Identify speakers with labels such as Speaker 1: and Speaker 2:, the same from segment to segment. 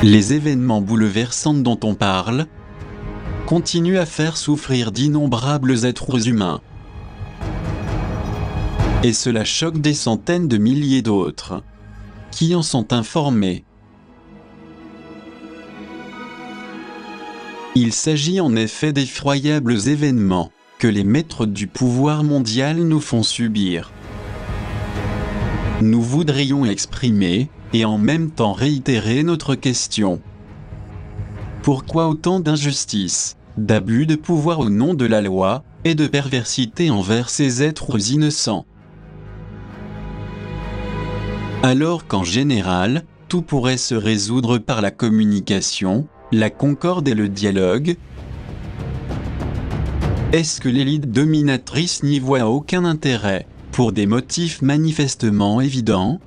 Speaker 1: Les événements bouleversants dont on parle continuent à faire souffrir d'innombrables êtres humains. Et cela choque des centaines de milliers d'autres qui en sont informés. Il s'agit en effet d'effroyables événements que les maîtres du pouvoir mondial nous font subir. Nous voudrions exprimer, et en même temps réitérer notre question. Pourquoi autant d'injustice, d'abus de pouvoir au nom de la loi, et de perversité envers ces êtres innocents? Alors qu'en général, tout pourrait se résoudre par la communication, la concorde et le dialogue, est-ce que l'élite dominatrice n'y voit aucun intérêt, pour des motifs manifestement évidents?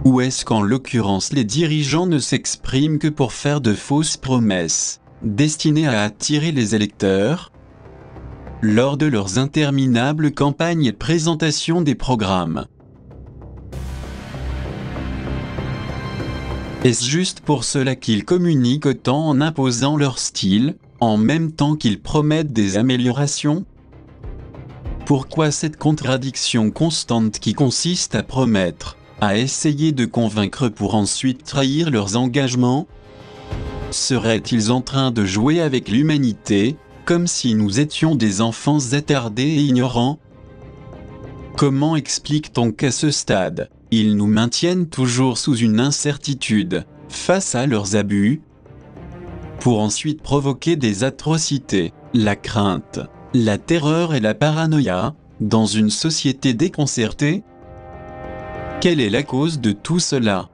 Speaker 1: Ou est-ce qu'en l'occurrence les dirigeants ne s'expriment que pour faire de fausses promesses, destinées à attirer les électeurs, lors de leurs interminables campagnes et présentations des programmes? Est-ce juste pour cela qu'ils communiquent autant en imposant leur style, en même temps qu'ils promettent des améliorations? Pourquoi cette contradiction constante qui consiste à promettre, à essayer de convaincre pour ensuite trahir leurs engagements? Seraient-ils en train de jouer avec l'humanité, comme si nous étions des enfants attardés et ignorants? Comment explique-t-on qu'à ce stade, ils nous maintiennent toujours sous une incertitude, face à leurs abus, pour ensuite provoquer des atrocités, la crainte, la terreur et la paranoïa, dans une société déconcertée? Quelle est la cause de tout cela?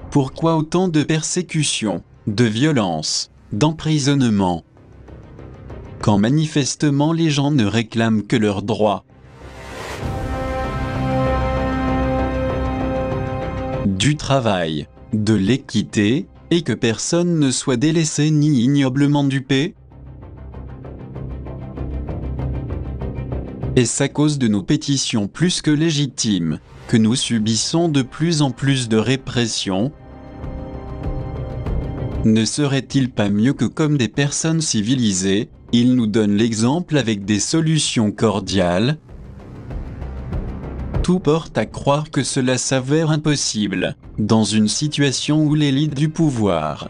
Speaker 1: Pourquoi autant de persécutions, de violences, d'emprisonnement, quand manifestement les gens ne réclament que leurs droits? Du travail, de l'équité, et que personne ne soit délaissé ni ignoblement dupé? Est-ce à cause de nos pétitions plus que légitimes que nous subissons de plus en plus de répression? Ne serait-il pas mieux que comme des personnes civilisées, ils nous donnent l'exemple avec des solutions cordiales? Tout porte à croire que cela s'avère impossible, dans une situation où l'élite du pouvoir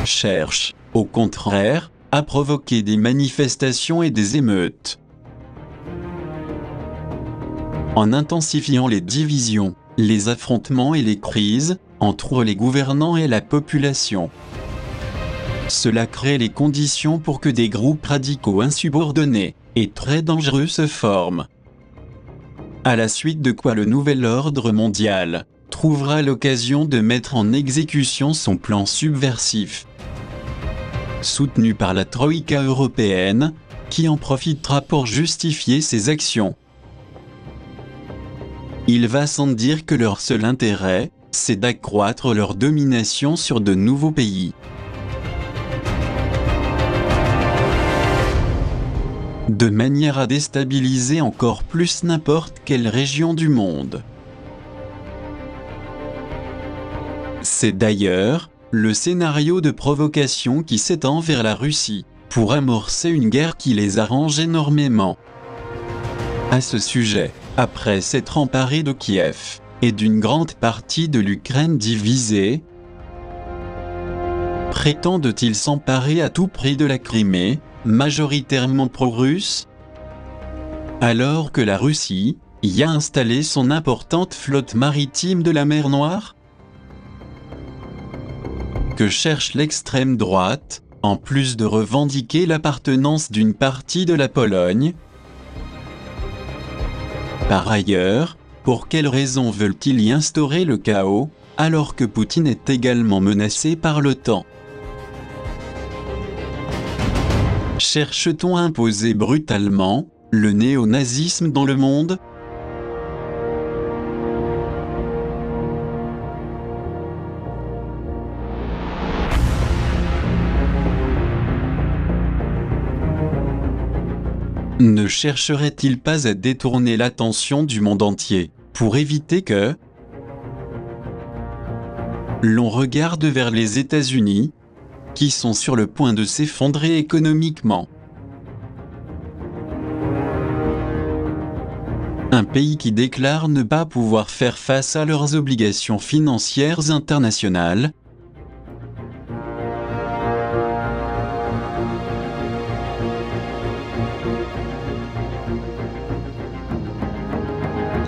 Speaker 1: cherche, au contraire, à provoquer des manifestations et des émeutes. En intensifiant les divisions, les affrontements et les crises, entre les gouvernants et la population. Cela crée les conditions pour que des groupes radicaux insubordonnés et très dangereux se forment. À la suite de quoi le nouvel ordre mondial trouvera l'occasion de mettre en exécution son plan subversif, soutenu par la Troïka européenne, qui en profitera pour justifier ses actions. Il va sans dire que leur seul intérêt, c'est d'accroître leur domination sur de nouveaux pays. De manière à déstabiliser encore plus n'importe quelle région du monde. C'est d'ailleurs le scénario de provocation qui s'étend vers la Russie, pour amorcer une guerre qui les arrange énormément. À ce sujet, après s'être emparé de Kiev, et d'une grande partie de l'Ukraine divisée, prétendent-ils s'emparer à tout prix de la Crimée, majoritairement pro-russe? Alors que la Russie y a installé son importante flotte maritime de la mer Noire? Que cherche l'extrême droite, en plus de revendiquer l'appartenance d'une partie de la Pologne? Par ailleurs, pour quelles raisons veulent-ils y instaurer le chaos, alors que Poutine est également menacé par l'OTAN? Cherche-t-on à imposer brutalement le néonazisme dans le monde? Ne chercherait-il pas à détourner l'attention du monde entier, pour éviter que l'on regarde vers les États-Unis, qui sont sur le point de s'effondrer économiquement? Un pays qui déclare ne pas pouvoir faire face à leurs obligations financières internationales,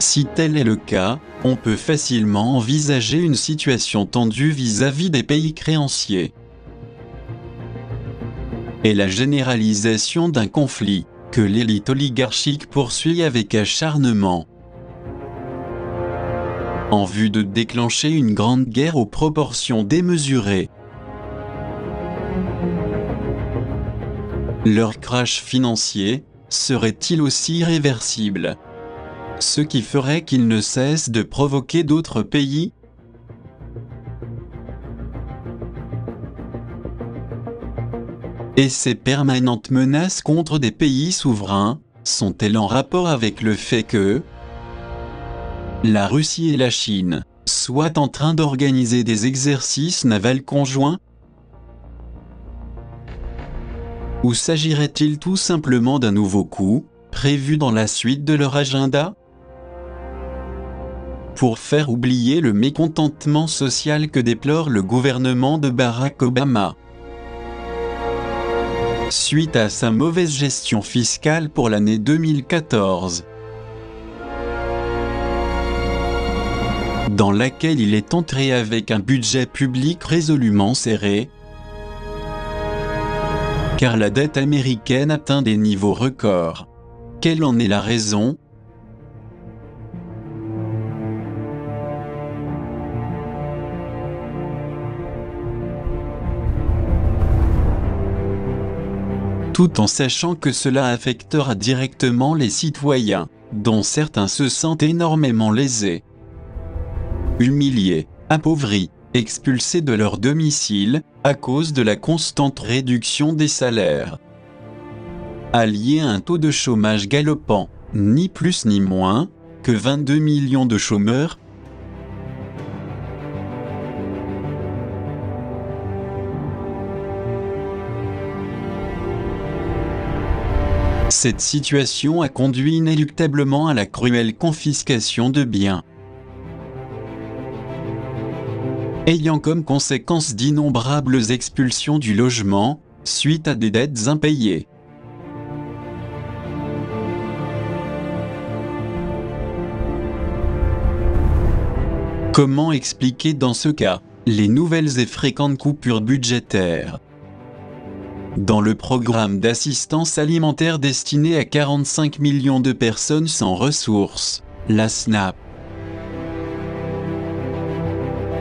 Speaker 1: si tel est le cas, on peut facilement envisager une situation tendue vis-à-vis des pays créanciers. Et la généralisation d'un conflit que l'élite oligarchique poursuit avec acharnement, en vue de déclencher une grande guerre aux proportions démesurées. Leur crash financier serait-il aussi irréversible? Ce qui ferait qu'ils ne cessent de provoquer d'autres pays? Et ces permanentes menaces contre des pays souverains sont-elles en rapport avec le fait que la Russie et la Chine soient en train d'organiser des exercices navals conjoints? Ou s'agirait-il tout simplement d'un nouveau coup, prévu dans la suite de leur agenda, pour faire oublier le mécontentement social que déplore le gouvernement de Barack Obama suite à sa mauvaise gestion fiscale pour l'année 2014, dans laquelle il est entré avec un budget public résolument serré, car la dette américaine atteint des niveaux records. Quelle en est la raison? Tout en sachant que cela affectera directement les citoyens, dont certains se sentent énormément lésés, humiliés, appauvris, expulsés de leur domicile, à cause de la constante réduction des salaires, alliée à un taux de chômage galopant, ni plus ni moins, que 22 millions de chômeurs. Cette situation a conduit inéluctablement à la cruelle confiscation de biens, ayant comme conséquence d'innombrables expulsions du logement, suite à des dettes impayées. Comment expliquer dans ce cas les nouvelles et fréquentes coupures budgétaires dans le programme d'assistance alimentaire destiné à 45 millions de personnes sans ressources, la SNAP,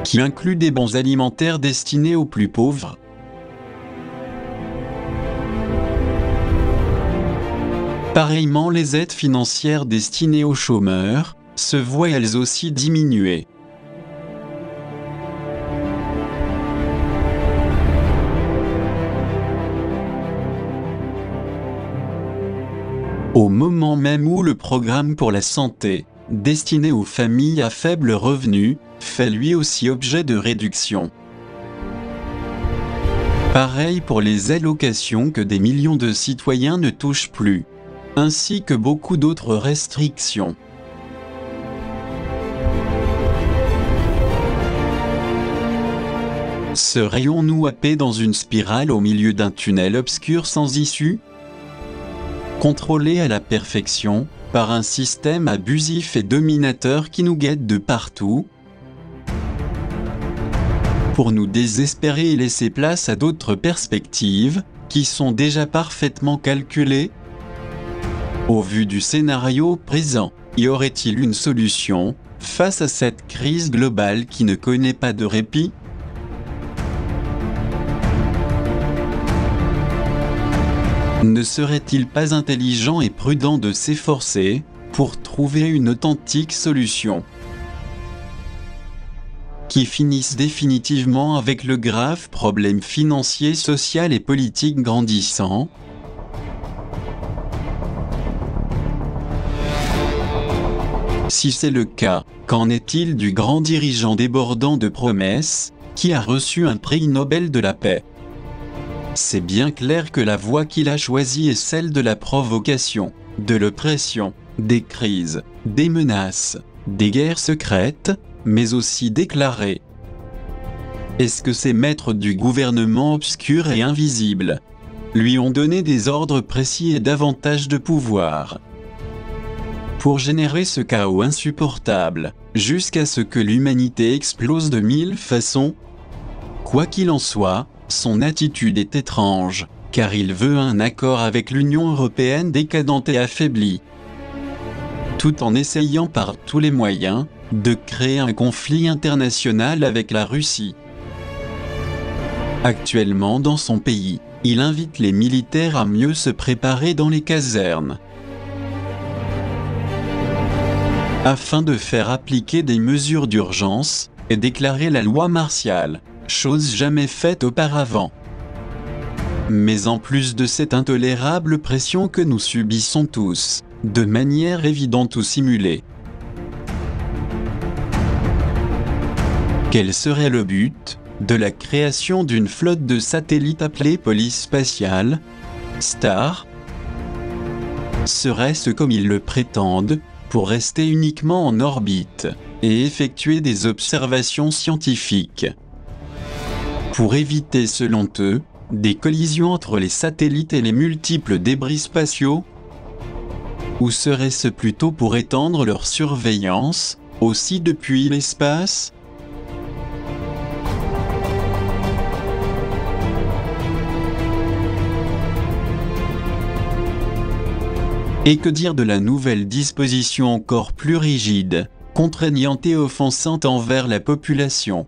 Speaker 1: qui inclut des bons alimentaires destinés aux plus pauvres? Pareillement, les aides financières destinées aux chômeurs se voient elles aussi diminuer. Au moment même où le programme pour la santé, destiné aux familles à faible revenu, fait lui aussi objet de réduction. Pareil pour les allocations que des millions de citoyens ne touchent plus, ainsi que beaucoup d'autres restrictions. Serions-nous happés dans une spirale au milieu d'un tunnel obscur sans issue, contrôlé à la perfection par un système abusif et dominateur qui nous guette de partout, pour nous désespérer et laisser place à d'autres perspectives qui sont déjà parfaitement calculées? Au vu du scénario présent, y aurait-il une solution face à cette crise globale qui ne connaît pas de répit? Ne serait-il pas intelligent et prudent de s'efforcer pour trouver une authentique solution qui finisse définitivement avec le grave problème financier, social et politique grandissant Si c'est le cas, qu'en est-il du grand dirigeant débordant de promesses, qui a reçu un prix Nobel de la paix? C'est bien clair que la voie qu'il a choisie est celle de la provocation, de l'oppression, des crises, des menaces, des guerres secrètes, mais aussi déclarées. Est-ce que ces maîtres du gouvernement obscur et invisible lui ont donné des ordres précis et davantage de pouvoir pour générer ce chaos insupportable, jusqu'à ce que l'humanité explose de 1000 façons? Quoi qu'il en soit, son attitude est étrange, car il veut un accord avec l'Union européenne décadente et affaiblie, tout en essayant par tous les moyens de créer un conflit international avec la Russie. Actuellement dans son pays, il invite les militaires à mieux se préparer dans les casernes, afin de faire appliquer des mesures d'urgence et déclarer la loi martiale, chose jamais faite auparavant. Mais en plus de cette intolérable pression que nous subissons tous, de manière évidente ou simulée, quel serait le but de la création d'une flotte de satellites appelée police spatiale, STAR? Serait-ce comme ils le prétendent, pour rester uniquement en orbite et effectuer des observations scientifiques, pour éviter selon eux des collisions entre les satellites et les multiples débris spatiaux? Ou serait-ce plutôt pour étendre leur surveillance, aussi depuis l'espace? Et que dire de la nouvelle disposition encore plus rigide, contraignante et offensante envers la population,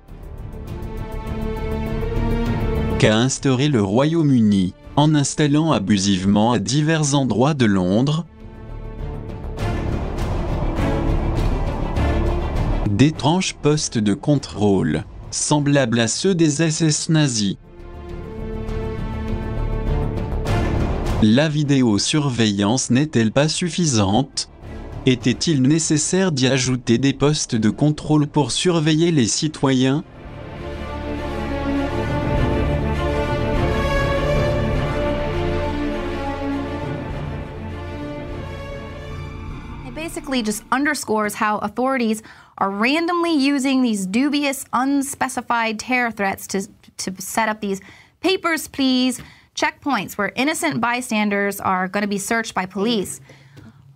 Speaker 1: qu'a instauré le Royaume-Uni, en installant abusivement à divers endroits de Londres d'étranges postes de contrôle, semblables à ceux des SS nazis? La vidéosurveillance n'est-elle pas suffisante? Était-il nécessaire d'y ajouter des postes de contrôle pour surveiller les citoyens?
Speaker 2: It basically just underscores how authorities are randomly using these dubious, unspecified terror threats to set up these papers, please checkpoints where innocent bystanders are going to be searched by police.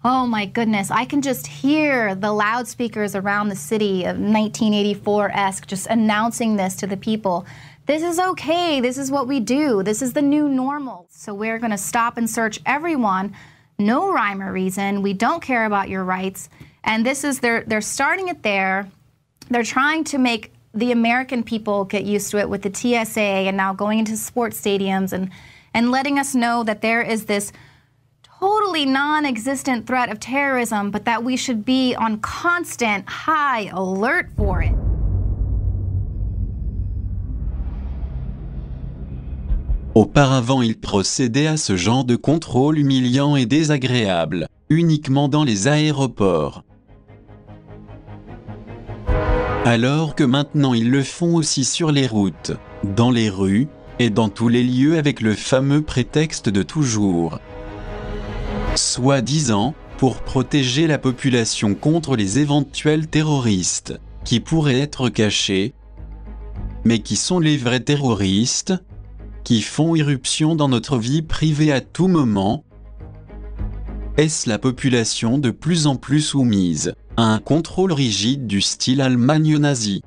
Speaker 2: Oh my goodness, I can just hear the loudspeakers around the city of 1984-esque just announcing this to the people. This is okay, this is what we do, this is the new normal. So we're going to stop and search everyone, no rhyme or reason, we don't care about your rights. And this is, they're starting it there. They're trying to make the American people get used to it with the TSA and now going into sports stadiums and letting us know that there is this totally non-existent threat of terrorism, but that we should be on constant high alert for it.
Speaker 1: Auparavant, il procédait à ce genre de contrôle humiliant et désagréable, uniquement dans les aéroports. Alors que maintenant ils le font aussi sur les routes, dans les rues, et dans tous les lieux avec le fameux prétexte de toujours. Soi-disant, pour protéger la population contre les éventuels terroristes, qui pourraient être cachés, mais qui sont les vrais terroristes, qui font irruption dans notre vie privée à tout moment. Est-ce la population de plus en plus soumise à un contrôle rigide du style Allemagne nazie,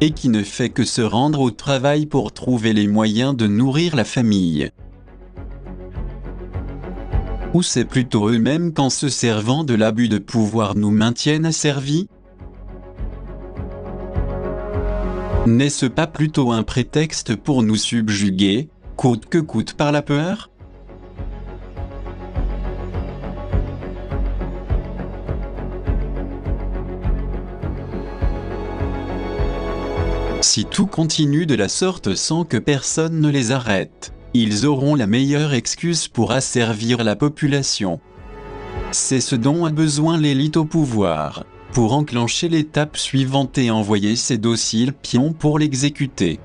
Speaker 1: et qui ne fait que se rendre au travail pour trouver les moyens de nourrir la famille? Ou c'est plutôt eux-mêmes qu'en se servant de l'abus de pouvoir nous maintiennent asservis? N'est-ce pas plutôt un prétexte pour nous subjuguer, coûte que coûte par la peur? Si tout continue de la sorte sans que personne ne les arrête, ils auront la meilleure excuse pour asservir la population. C'est ce dont a besoin l'élite au pouvoir, pour enclencher l'étape suivante et envoyer ses dociles pions pour l'exécuter.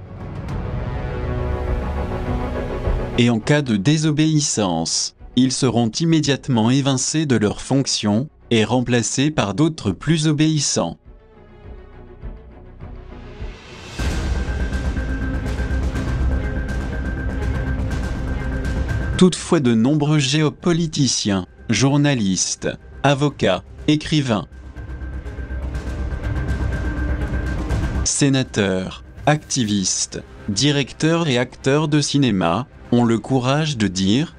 Speaker 1: Et en cas de désobéissance, ils seront immédiatement évincés de leurs fonctions et remplacés par d'autres plus obéissants. Toutefois, de nombreux géopoliticiens, journalistes, avocats, écrivains, sénateurs, activistes, directeurs et acteurs de cinéma ont le courage de dire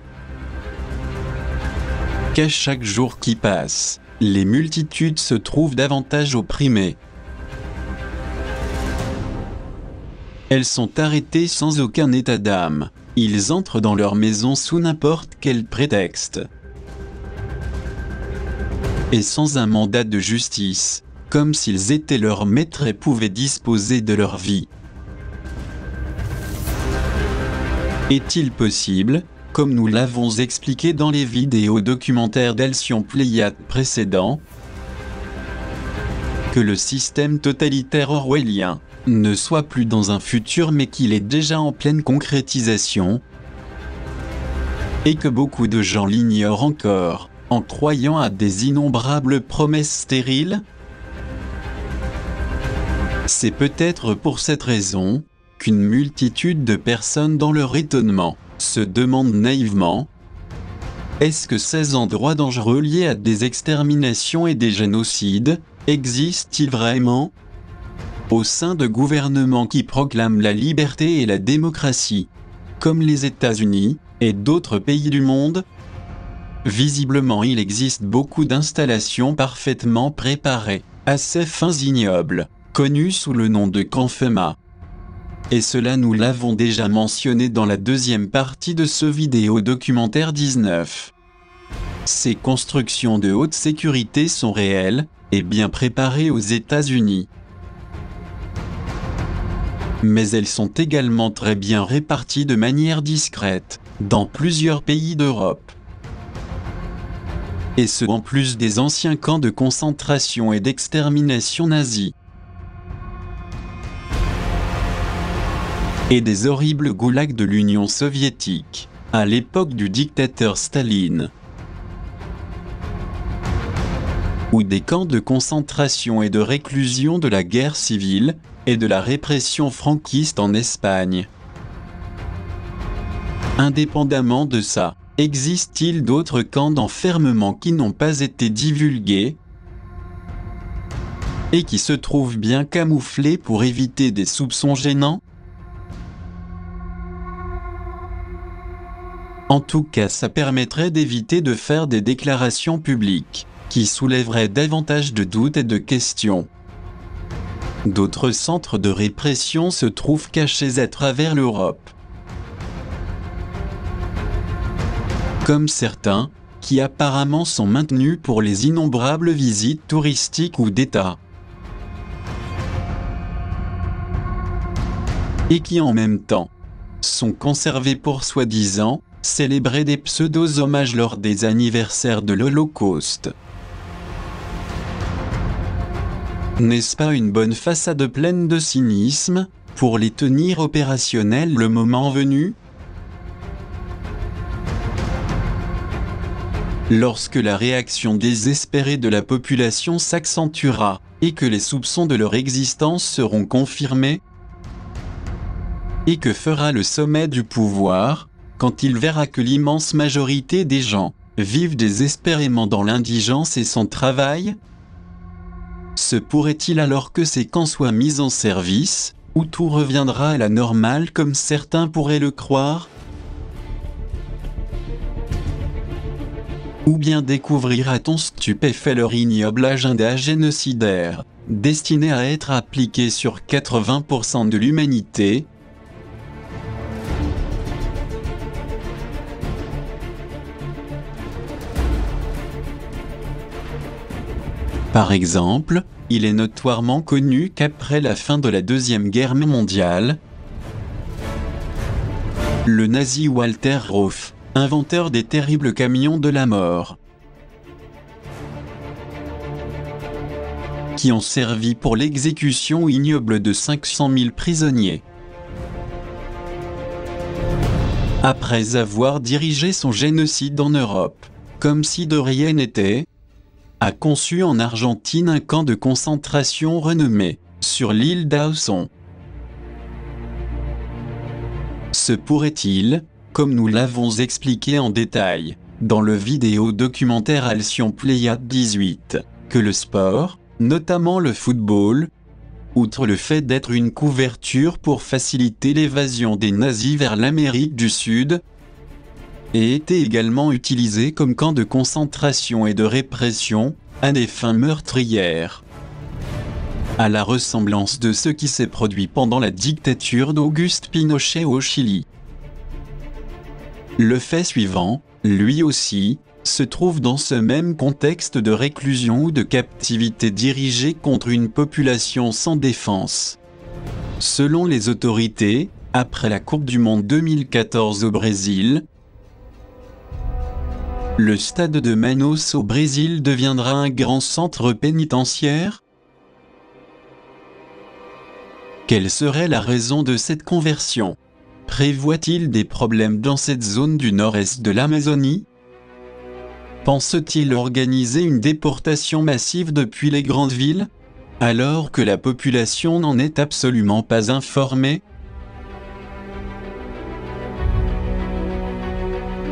Speaker 1: qu'à chaque jour qui passe, les multitudes se trouvent davantage opprimées. Elles sont arrêtées sans aucun état d'âme. Ils entrent dans leur maison sous n'importe quel prétexte. Et sans un mandat de justice, comme s'ils étaient leurs maîtres et pouvaient disposer de leur vie. Est-il possible, comme nous l'avons expliqué dans les vidéos documentaires d'Alcyon Pléiade précédents, que le système totalitaire orwellien ne soit plus dans un futur mais qu'il est déjà en pleine concrétisation, et que beaucoup de gens l'ignorent encore, en croyant à des innombrables promesses stériles? C'est peut-être pour cette raison qu'une multitude de personnes dans leur étonnement se demandent naïvement: est-ce que ces endroits dangereux liés à des exterminations et des génocides existent-ils vraiment? Au sein de gouvernements qui proclament la liberté et la démocratie, comme les États-Unis et d'autres pays du monde, visiblement il existe beaucoup d'installations parfaitement préparées à ces fins ignobles, connues sous le nom de camps FEMA. Et cela nous l'avons déjà mentionné dans la deuxième partie de ce vidéo documentaire 19. Ces constructions de haute sécurité sont réelles et bien préparées aux États-Unis. Mais elles sont également très bien réparties de manière discrète dans plusieurs pays d'Europe. Et ce en plus des anciens camps de concentration et d'extermination nazis. Et des horribles goulags de l'Union soviétique, à l'époque du dictateur Staline. Ou des camps de concentration et de réclusion de la guerre civile et de la répression franquiste en Espagne. Indépendamment de ça, existe-t-il d'autres camps d'enfermement qui n'ont pas été divulgués et qui se trouvent bien camouflés pour éviter des soupçons gênants? En tout cas, ça permettrait d'éviter de faire des déclarations publiques qui soulèveraient davantage de doutes et de questions. D'autres centres de répression se trouvent cachés à travers l'Europe. Comme certains, qui apparemment sont maintenus pour les innombrables visites touristiques ou d'État. Et qui en même temps sont conservés pour soi-disant célébrer des pseudo-hommages lors des anniversaires de l'Holocauste. N'est-ce pas une bonne façade pleine de cynisme, pour les tenir opérationnels le moment venu? Lorsque la réaction désespérée de la population s'accentuera, et que les soupçons de leur existence seront confirmés? Et que fera le sommet du pouvoir, quand il verra que l'immense majorité des gens vivent désespérément dans l'indigence et sans travail? Se pourrait-il alors que ces camps soient mis en service, ou tout reviendra à la normale comme certains pourraient le croire? Ou bien découvrira-t-on stupéfait leur ignoble agenda génocidaire, destiné à être appliqué sur 80% de l'humanité? Par exemple, il est notoirement connu qu'après la fin de la Deuxième Guerre mondiale, le nazi Walter Rauff, inventeur des terribles camions de la mort, qui ont servi pour l'exécution ignoble de 500 000 prisonniers. Après avoir dirigé son génocide en Europe, comme si de rien n'était, a conçu en Argentine un camp de concentration renommé, sur l'île d'Ausson. Se pourrait-il, comme nous l'avons expliqué en détail, dans le vidéo-documentaire Alcyon Pléiade 18, que le sport, notamment le football, outre le fait d'être une couverture pour faciliter l'évasion des nazis vers l'Amérique du Sud, ait été également utilisé comme camp de concentration et de répression, à des fins meurtrières. À la ressemblance de ce qui s'est produit pendant la dictature d'Auguste Pinochet au Chili. Le fait suivant, lui aussi, se trouve dans ce même contexte de réclusion ou de captivité dirigée contre une population sans défense. Selon les autorités, après la Coupe du Monde 2014 au Brésil, le stade de Manaus au Brésil deviendra un grand centre pénitentiaire? Quelle serait la raison de cette conversion? Prévoit-il des problèmes dans cette zone du nord-est de l'Amazonie? Pense-t-il organiser une déportation massive depuis les grandes villes, alors que la population n'en est absolument pas informée?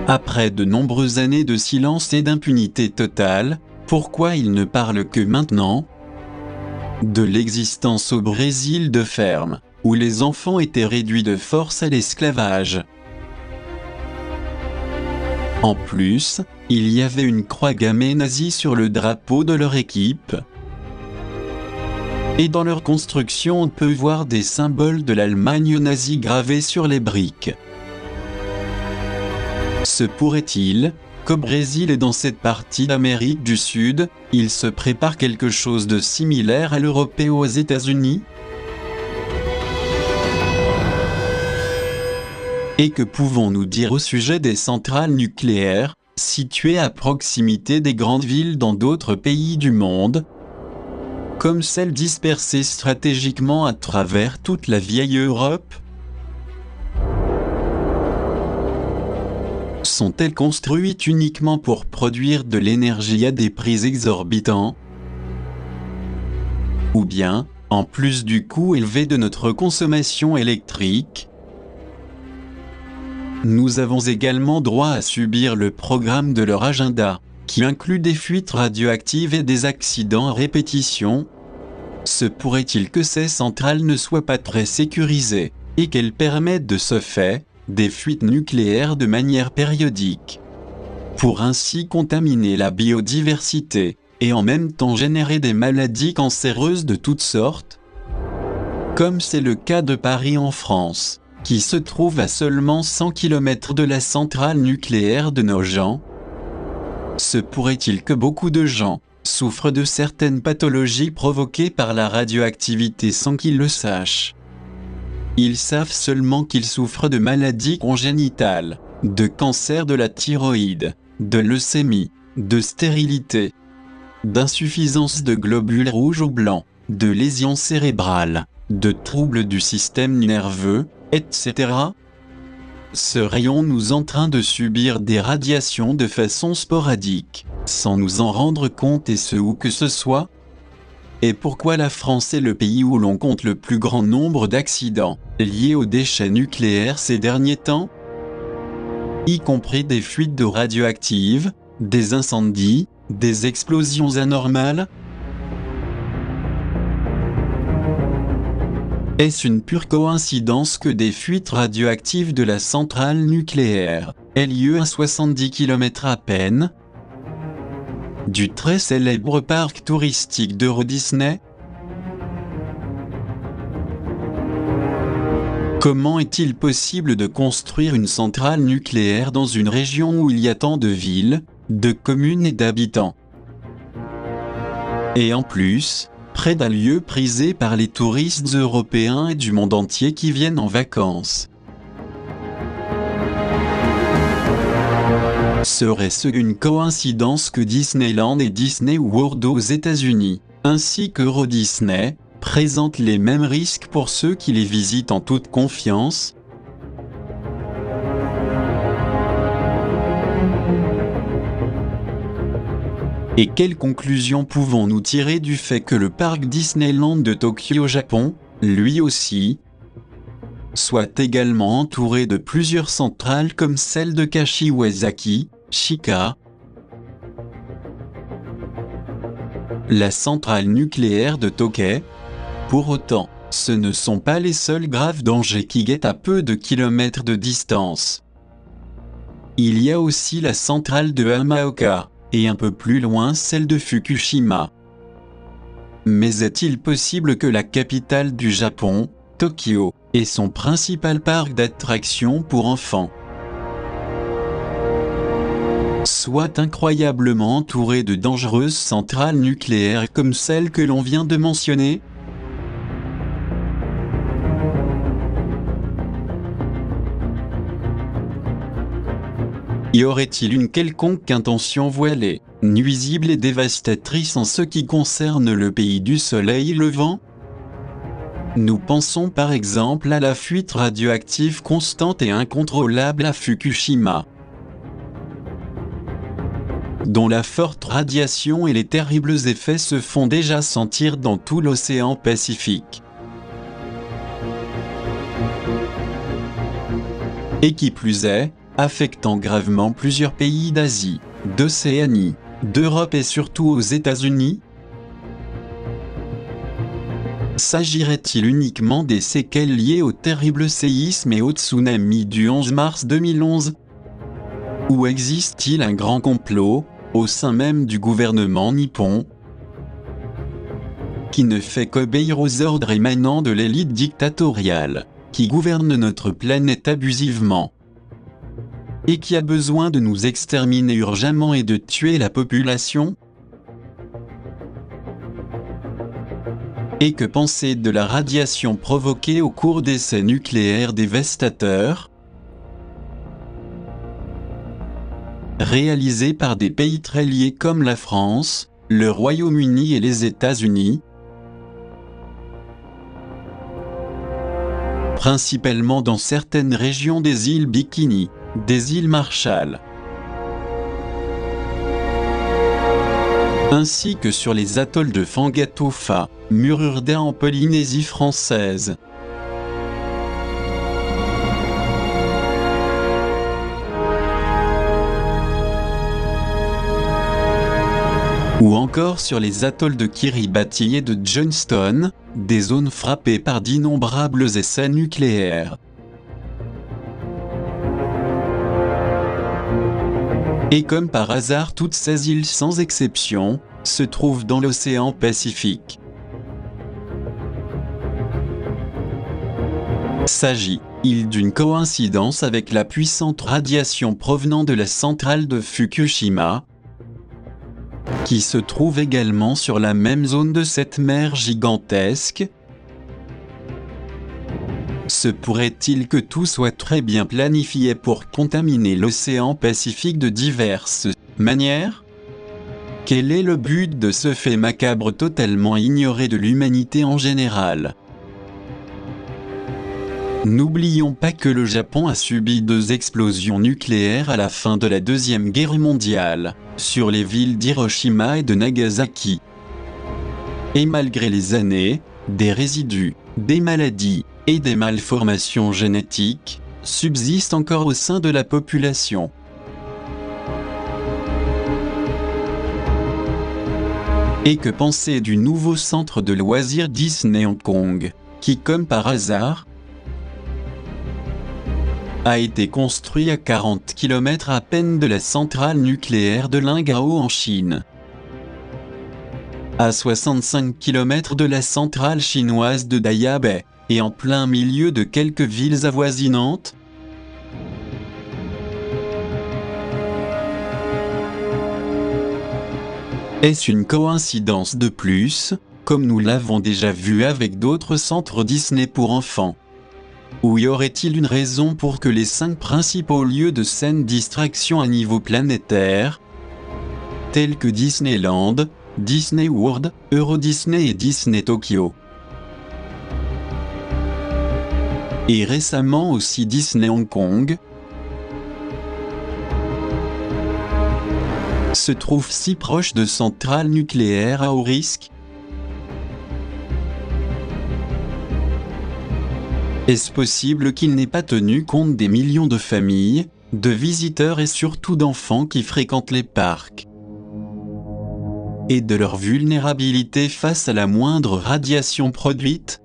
Speaker 1: Après de nombreuses années de silence et d'impunité totale, pourquoi il ne parle que maintenant de l'existence au Brésil de fermes, où les enfants étaient réduits de force à l'esclavage? En plus, il y avait une croix gammée nazie sur le drapeau de leur équipe. Et dans leur construction on peut voir des symboles de l'Allemagne nazie gravés sur les briques. Se pourrait-il qu'au Brésil et dans cette partie d'Amérique du Sud, il se prépare quelque chose de similaire à l'Europe et aux États-Unis? Et que pouvons-nous dire au sujet des centrales nucléaires, situées à proximité des grandes villes dans d'autres pays du monde, comme celles dispersées stratégiquement à travers toute la vieille Europe? Sont-elles construites uniquement pour produire de l'énergie à des prix exorbitants? Ou bien, en plus du coût élevé de notre consommation électrique, nous avons également droit à subir le programme de leur agenda, qui inclut des fuites radioactives et des accidents à répétition? Se pourrait-il que ces centrales ne soient pas très sécurisées, et qu'elles permettent de ce fait, des fuites nucléaires de manière périodique, pour ainsi contaminer la biodiversité, et en même temps générer des maladies cancéreuses de toutes sortes? Comme c'est le cas de Paris en France, qui se trouve à seulement 100 km de la centrale nucléaire de Nogent? Se pourrait-il que beaucoup de gens souffrent de certaines pathologies provoquées par la radioactivité sans qu'ils le sachent? Ils savent seulement qu'ils souffrent de maladies congénitales, de cancer de la thyroïde, de leucémie, de stérilité, d'insuffisance de globules rouges ou blancs, de lésions cérébrales, de troubles du système nerveux, etc. Serions-nous en train de subir des radiations de façon sporadique, sans nous en rendre compte et ce où que ce soit? Et pourquoi la France est le pays où l'on compte le plus grand nombre d'accidents liés aux déchets nucléaires ces derniers temps? Y compris des fuites d'eau radioactive, des incendies, des explosions anormales? Est-ce une pure coïncidence que des fuites radioactives de la centrale nucléaire aient lieu à 70 km à peine du très célèbre parc touristique d'Euro Disney? Comment est-il possible de construire une centrale nucléaire dans une région où il y a tant de villes, de communes et d'habitants? Et en plus, près d'un lieu prisé par les touristes européens et du monde entier qui viennent en vacances. Serait-ce une coïncidence que Disneyland et Disney World aux États-Unis ainsi qu'Euro Disney, présentent les mêmes risques pour ceux qui les visitent en toute confiance. Et quelles conclusions pouvons-nous tirer du fait que le parc Disneyland de Tokyo, Japon, lui aussi, soit également entouré de plusieurs centrales comme celle de Kashiwazaki, Shika, la centrale nucléaire de Tokai? Pour autant, ce ne sont pas les seuls graves dangers qui guettent à peu de kilomètres de distance. Il y a aussi la centrale de Hamaoka, et un peu plus loin celle de Fukushima. Mais est-il possible que la capitale du Japon, Tokyo, ait son principal parc d'attractions pour enfants soit incroyablement entouré de dangereuses centrales nucléaires comme celle que l'on vient de mentionner? Y aurait-il une quelconque intention voilée, nuisible et dévastatrice en ce qui concerne le pays du soleil levant? Nous pensons par exemple à la fuite radioactive constante et incontrôlable à Fukushima, dont la forte radiation et les terribles effets se font déjà sentir dans tout l'océan Pacifique. Et qui plus est, affectant gravement plusieurs pays d'Asie, d'Océanie, d'Europe et surtout aux États-Unis? S'agirait-il uniquement des séquelles liées au terrible séisme et au tsunami du 11 mars 2011? Ou existe-t-il un grand complot, au sein même du gouvernement nippon, qui ne fait qu'obéir aux ordres émanant de l'élite dictatoriale, qui gouverne notre planète abusivement, et qui a besoin de nous exterminer urgemment et de tuer la population? Et que penser de la radiation provoquée au cours d'essais nucléaires dévastateurs, réalisés par des pays très liés comme la France, le Royaume-Uni et les États-Unis, principalement dans certaines régions des îles Bikini, des îles Marshall, ainsi que sur les atolls de Fangatofa, Mururda en Polynésie française. Ou encore sur les atolls de Kiribati et de Johnston, des zones frappées par d'innombrables essais nucléaires. Et comme par hasard, toutes ces îles sans exception se trouvent dans l'océan Pacifique. S'agit-il d'une coïncidence avec la puissante radiation provenant de la centrale de Fukushima, qui se trouve également sur la même zone de cette mer gigantesque? Se pourrait-il que tout soit très bien planifié pour contaminer l'océan Pacifique de diverses manières? Quel est le but de ce fait macabre totalement ignoré de l'humanité en général? N'oublions pas que le Japon a subi 2 explosions nucléaires à la fin de la Deuxième Guerre mondiale, sur les villes d'Hiroshima et de Nagasaki. Et malgré les années, des résidus, des maladies et des malformations génétiques subsistent encore au sein de la population. Et que penser du nouveau centre de loisirs Disney Hong Kong, qui comme par hasard, a été construit à 40 km à peine de la centrale nucléaire de Lingao en Chine, à 65 km de la centrale chinoise de Daya Bay, et en plein milieu de quelques villes avoisinantes? Est-ce une coïncidence de plus, comme nous l'avons déjà vu avec d'autres centres Disney pour enfants? Ou y aurait-il une raison pour que les 5 principaux lieux de saine distraction à niveau planétaire, tels que Disneyland, Disney World, Euro Disney et Disney Tokyo. Et récemment aussi Disney Hong Kong, se trouve si proche de centrales nucléaires à haut risque? Est-ce possible qu'il n'ait pas tenu compte des millions de familles, de visiteurs et surtout d'enfants qui fréquentent les parcs, et de leur vulnérabilité face à la moindre radiation produite?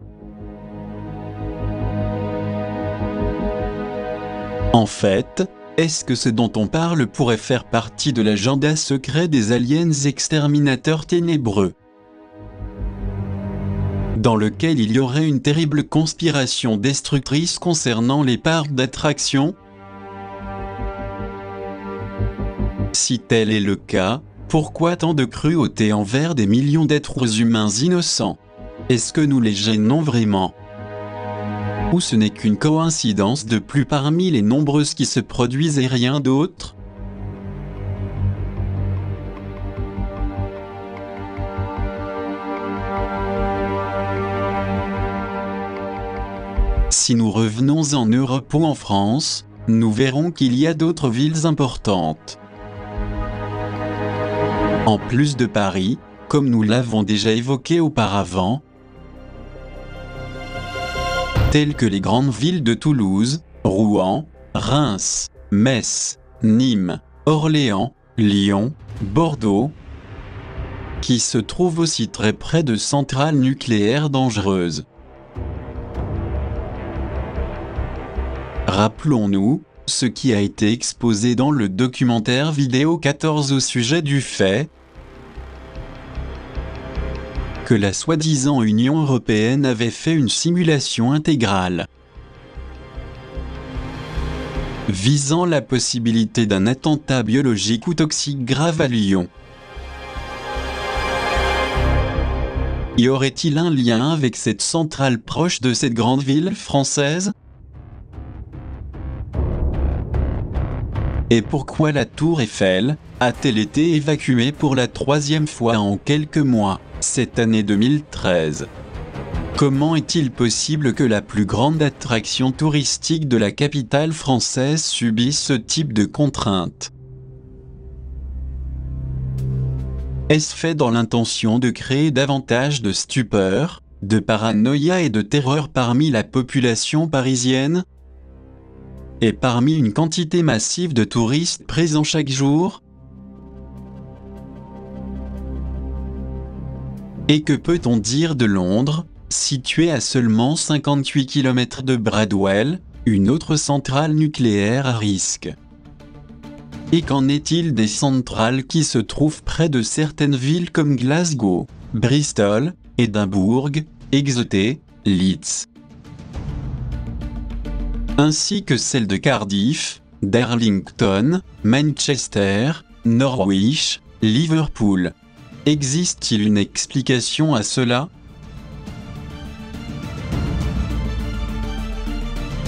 Speaker 1: En fait, est-ce que ce dont on parle pourrait faire partie de l'agenda secret des aliens exterminateurs ténébreux, dans lequel il y aurait une terrible conspiration destructrice concernant les parcs d'attractions? Si tel est le cas, pourquoi tant de cruauté envers des millions d'êtres humains innocents? Est-ce que nous les gênons vraiment? Ou ce n'est qu'une coïncidence de plus parmi les nombreuses qui se produisent et rien d'autre? Si nous revenons en Europe ou en France, nous verrons qu'il y a d'autres villes importantes. En plus de Paris, comme nous l'avons déjà évoqué auparavant, telles que les grandes villes de Toulouse, Rouen, Reims, Metz, Nîmes, Orléans, Lyon, Bordeaux, qui se trouvent aussi très près de centrales nucléaires dangereuses. Rappelons-nous ce qui a été exposé dans le documentaire vidéo 14 au sujet du fait que la soi-disant Union européenne avait fait une simulation intégrale visant la possibilité d'un attentat biologique ou toxique grave à Lyon. Y aurait-il un lien avec cette centrale proche de cette grande ville française? Et pourquoi la tour Eiffel a-t-elle été évacuée pour la 3e fois en quelques mois, cette année 2013? Comment est-il possible que la plus grande attraction touristique de la capitale française subisse ce type de contraintes? Est-ce fait dans l'intention de créer davantage de stupeur, de paranoïa et de terreur parmi la population parisienne? Et parmi une quantité massive de touristes présents chaque jour? Et que peut-on dire de Londres, située à seulement 58 km de Bradwell, une autre centrale nucléaire à risque? Et qu'en est-il des centrales qui se trouvent près de certaines villes comme Glasgow, Bristol, Édimbourg, Exeter, Leeds, ainsi que celles de Cardiff, Darlington, Manchester, Norwich, Liverpool? Existe-t-il une explication à cela?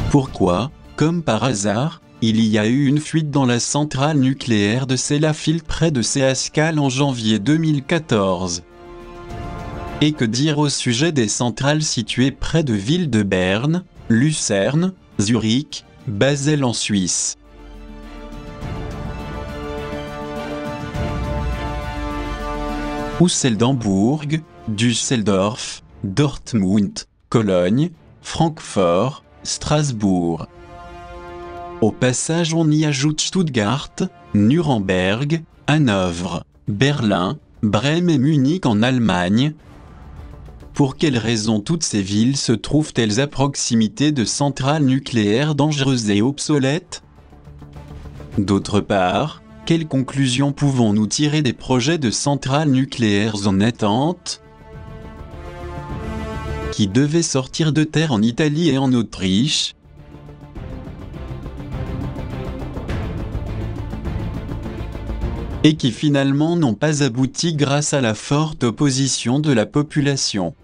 Speaker 1: Pourquoi, comme par hasard, il y a eu une fuite dans la centrale nucléaire de Sellafield près de Seascal en janvier 2014? Et que dire au sujet des centrales situées près de villes de Berne, Lucerne, Zurich, Basel en Suisse? Ou celles d'Hambourg, Düsseldorf, Dortmund, Cologne, Francfort, Strasbourg? Au passage, on y ajoute Stuttgart, Nuremberg, Hanovre, Berlin, Brême et Munich en Allemagne. Pour quelles raisons toutes ces villes se trouvent-elles à proximité de centrales nucléaires dangereuses et obsolètes? D'autre part, quelles conclusions pouvons-nous tirer des projets de centrales nucléaires en attente, qui devaient sortir de terre en Italie et en Autriche, et qui finalement n'ont pas abouti grâce à la forte opposition de la population,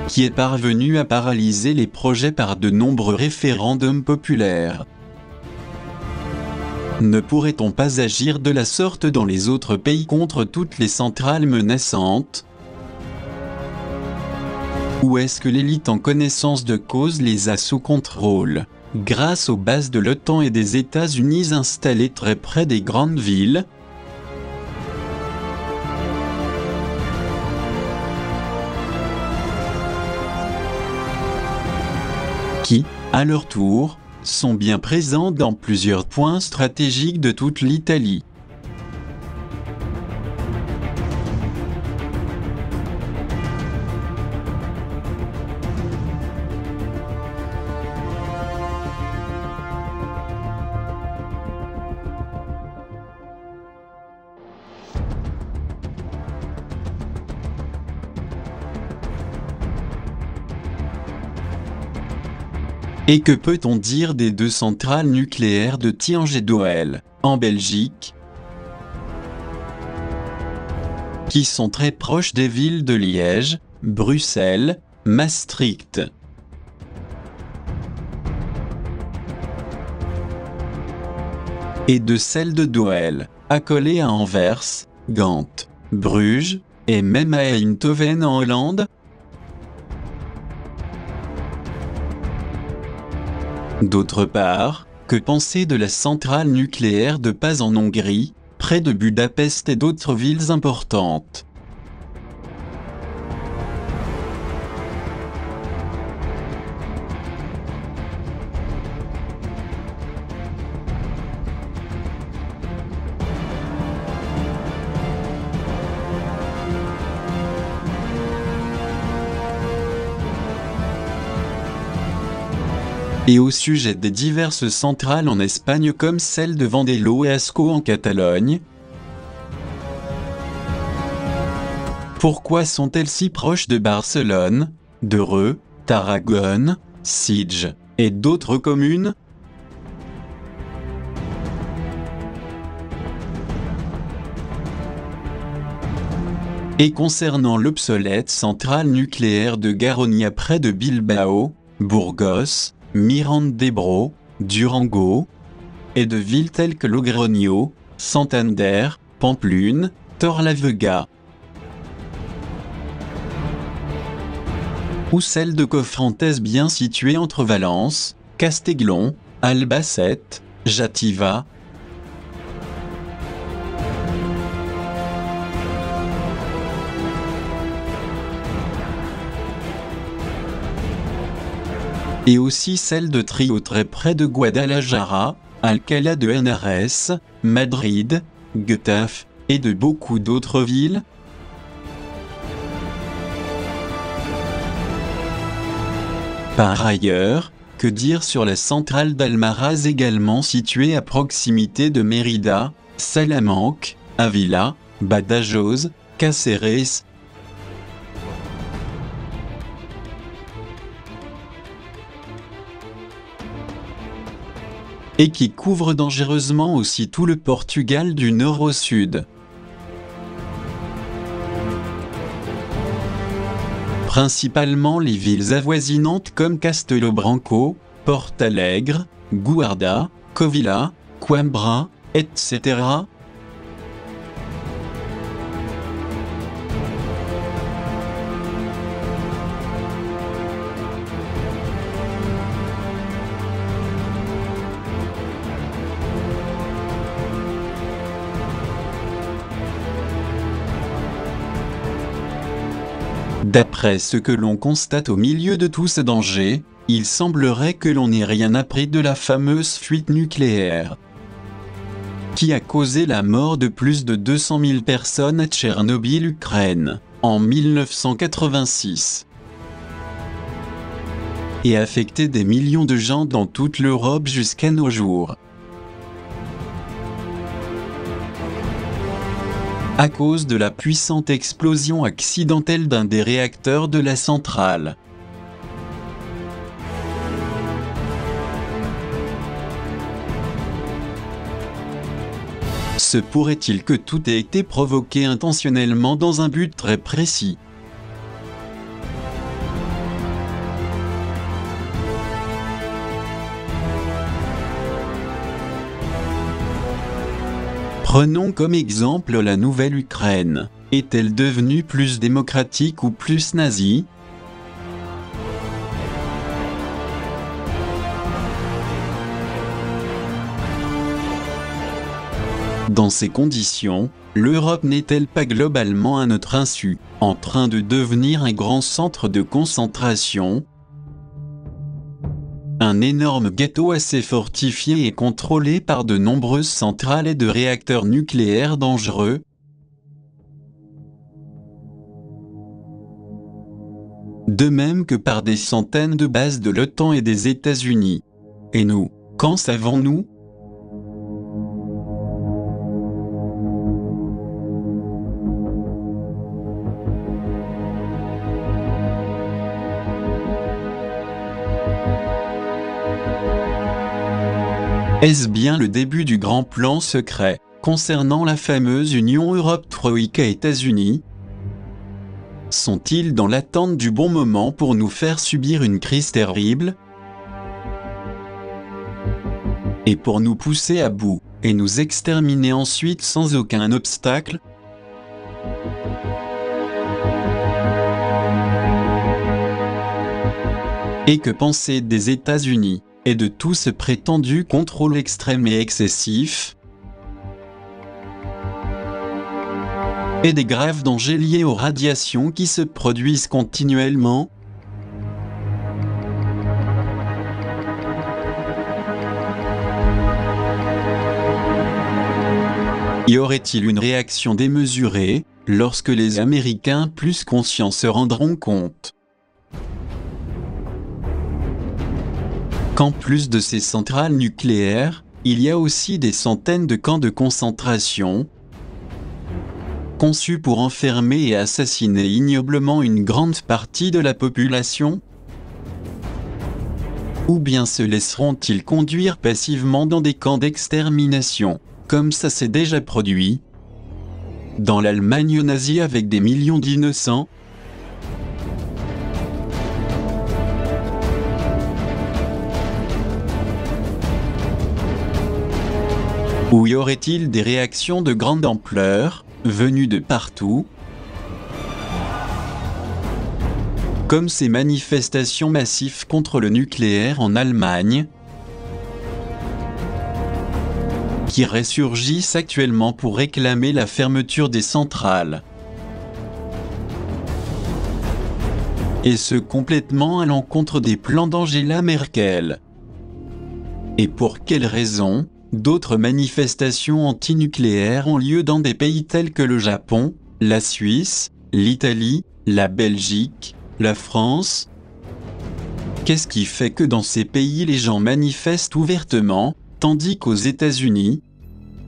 Speaker 1: qui est parvenue à paralyser les projets par de nombreux référendums populaires? Ne pourrait-on pas agir de la sorte dans les autres pays contre toutes les centrales menaçantes? Ou est-ce que l'élite en connaissance de cause les a sous contrôle, grâce aux bases de l'OTAN et des États-Unis installées très près des grandes villes? Qui, à leur tour, sont bien présents dans plusieurs points stratégiques de toute l'Italie. Et que peut-on dire des 2 centrales nucléaires de Tihange et d'Hoel, en Belgique, qui sont très proches des villes de Liège, Bruxelles, Maastricht. Et de celle de Doel, accolée à Anvers, Gand, Bruges, et même à Eindhoven en Hollande? D'autre part, que penser de la centrale nucléaire de Paz en Hongrie, près de Budapest et d'autres villes importantes? Et au sujet des diverses centrales en Espagne comme celle de Vandelló et Ascó en Catalogne, pourquoi sont-elles si proches de Barcelone, de Reux, Tarragone, Sitges et d'autres communes? Et concernant l'obsolète centrale nucléaire de Garoña près de Bilbao, Burgos, Miranda d'Ebro, Durango, et de villes telles que Logroño, Santander, Pampelune, Torlavega. Ou celle de Cofrentes bien située entre Valence, Castellón, Albacete, Játiva. Et aussi celle de Trio très près de Guadalajara, Alcalá de Henares, Madrid, Getafe, et de beaucoup d'autres villes. Par ailleurs, que dire sur la centrale d'Almaraz également située à proximité de Mérida, Salamanque, Ávila, Badajoz, Cáceres, et qui couvre dangereusement aussi tout le Portugal du nord au sud. Principalement les villes avoisinantes comme Castelo Branco, Portalegre, Guarda, Covila, Coimbra, etc. D'après ce que l'on constate au milieu de tout ce danger, il semblerait que l'on n'ait rien appris de la fameuse fuite nucléaire qui a causé la mort de plus de 200 000 personnes à Tchernobyl, Ukraine, en 1986, et affecté des millions de gens dans toute l'Europe jusqu'à nos jours. À cause de la puissante explosion accidentelle d'un des réacteurs de la centrale. Se pourrait-il que tout ait été provoqué intentionnellement dans un but très précis? Prenons comme exemple la Nouvelle-Ukraine. Est-elle devenue plus démocratique ou plus nazie ? Dans ces conditions, l'Europe n'est-elle pas globalement à notre insu, en train de devenir un grand centre de concentration ? Un énorme ghetto assez fortifié et contrôlé par de nombreuses centrales et de réacteurs nucléaires dangereux ? De même que par des centaines de bases de l'OTAN et des États-Unis. Et nous, qu'en savons-nous ? Est-ce bien le début du grand plan secret, concernant la fameuse Union Europe-Troïka-États-Unis ? Sont-ils dans l'attente du bon moment pour nous faire subir une crise terrible ? Et pour nous pousser à bout, et nous exterminer ensuite sans aucun obstacle ? Et que penser des États-Unis ? Et de tout ce prétendu contrôle extrême et excessif, et des graves dangers liés aux radiations qui se produisent continuellement ? Y aurait-il une réaction démesurée, lorsque les Américains plus conscients se rendront compte qu'en plus de ces centrales nucléaires, il y a aussi des centaines de camps de concentration, conçus pour enfermer et assassiner ignoblement une grande partie de la population ? Ou bien se laisseront-ils conduire passivement dans des camps d'extermination, comme ça s'est déjà produit dans l'Allemagne nazie avec des millions d'innocents ? Ou y aurait-il des réactions de grande ampleur, venues de partout, comme ces manifestations massives contre le nucléaire en Allemagne, qui ressurgissent actuellement pour réclamer la fermeture des centrales, et ce complètement à l'encontre des plans d'Angela Merkel. Et pour quelles raisons ? D'autres manifestations antinucléaires ont lieu dans des pays tels que le Japon, la Suisse, l'Italie, la Belgique, la France. Qu'est-ce qui fait que dans ces pays les gens manifestent ouvertement, tandis qu'aux États-Unis,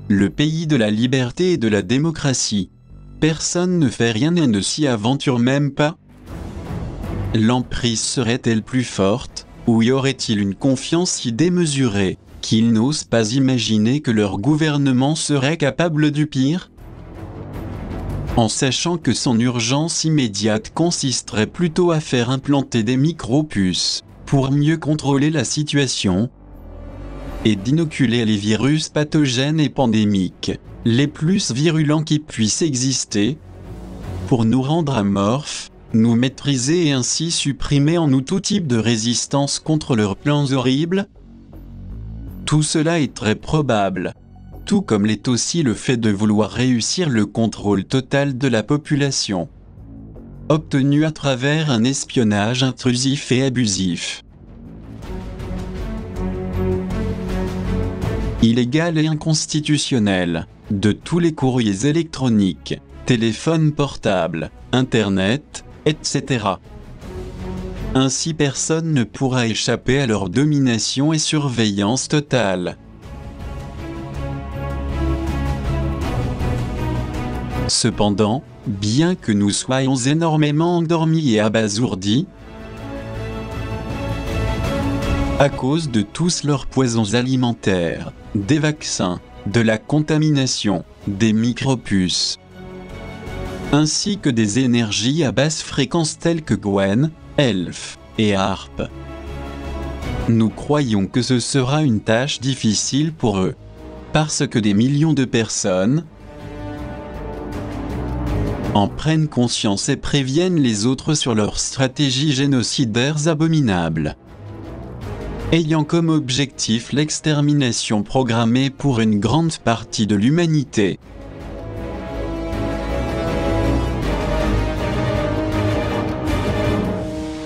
Speaker 1: le pays de la liberté et de la démocratie, personne ne fait rien et ne s'y aventure même pas ? L'emprise serait-elle plus forte, ou y aurait-il une confiance si démesurée qu'ils n'osent pas imaginer que leur gouvernement serait capable du pire ? En sachant que son urgence immédiate consisterait plutôt à faire implanter des micro-puces pour mieux contrôler la situation et d'inoculer les virus pathogènes et pandémiques, les plus virulents qui puissent exister, pour nous rendre amorphes, nous maîtriser et ainsi supprimer en nous tout type de résistance contre leurs plans horribles ? Tout cela est très probable, tout comme l'est aussi le fait de vouloir réussir le contrôle total de la population, obtenu à travers un espionnage intrusif et abusif. Illégal et inconstitutionnel, de tous les courriers électroniques, téléphones portables, Internet, etc. Ainsi personne ne pourra échapper à leur domination et surveillance totale. Cependant, bien que nous soyons énormément endormis et abasourdis, à cause de tous leurs poisons alimentaires, des vaccins, de la contamination, des micropuces, ainsi que des énergies à basse fréquence telles que Gwen, Elf et Harp. Nous croyons que ce sera une tâche difficile pour eux, parce que des millions de personnes en prennent conscience et préviennent les autres sur leurs stratégies génocidaires abominables, ayant comme objectif l'extermination programmée pour une grande partie de l'humanité.